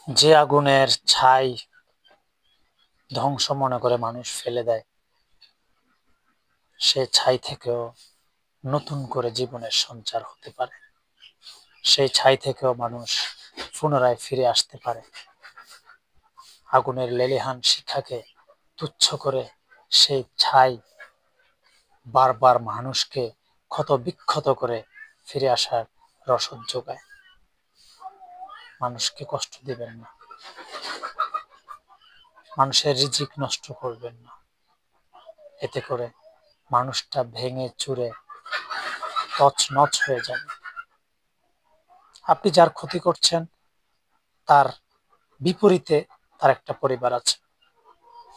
যে আগুনের ছাই ধ্বংস মনে করে মানুষ ফেলে দেয়, সে ছাই থেকেও নতুন করে জীবনের সঞ্চার হতে পারে। সেই ছাই থেকেও মানুষ পুনরায় ফিরে আসতে পারে। আগুনের লেলিহান শিখাকে তুচ্ছ করে সেই ছাই বারবার মানুষকে ক্ষত বিক্ষত করে ফিরে আসার রসদ যোগায়। মানুষকে কষ্ট দিবেন না, মানুষের রিজিক নষ্ট করবেন না। এতে করে মানুষটা ভেঙে চুরে তছনছ হয়ে যাবে। আপনি যার ক্ষতি করছেন তার বিপরীতে তার একটা পরিবার আছে।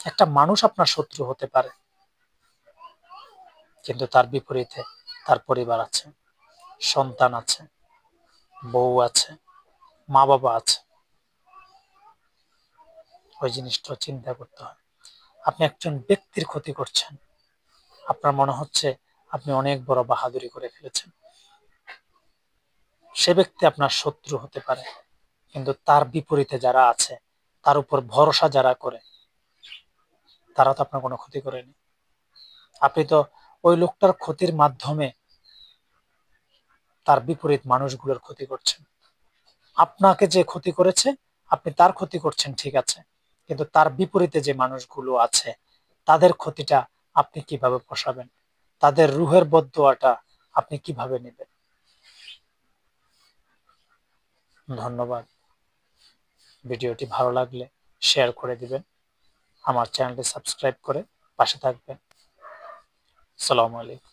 একটা মানুষ আপনার শত্রু হতে পারে, কিন্তু তার বিপরীতে তার পরিবার আছে, সন্তান আছে, বউ আছে, মা বাবা আছে। ওই জিনিসটা চিন্তা করতে হয়। আপনি একজন ব্যক্তির ক্ষতি করছেন, আপনার মনে হচ্ছে আপনি অনেক বড় বাহাদুরি করে ফেলেছেন। সে ব্যক্তি আপনার শত্রু হতে পারে, কিন্তু তার বিপরীতে যারা আছে, তার উপর ভরসা যারা করে, তারা তো আপনার কোনো ক্ষতি করেনি। আপনি তো ওই লোকটার ক্ষতির মাধ্যমে তার বিপরীত মানুষগুলোর ক্ষতি করছেন। আপনাকে যে ক্ষতি করেছে, আপনি তার ক্ষতি করছেন, ঠিক আছে, কিন্তু তার বিপরীতে যে মানুষগুলো আছে তাদের ক্ষতিটা আপনি কিভাবে পোষাবেন? তাদের রুহের বদদোয়াটা আপনি কিভাবে নেবেন? ধন্যবাদ। ভিডিওটি ভালো লাগলে শেয়ার করে দিবেন। আমার চ্যানেলটি সাবস্ক্রাইব করে পাশে থাকবেন। আসসালামু আলাইকুম।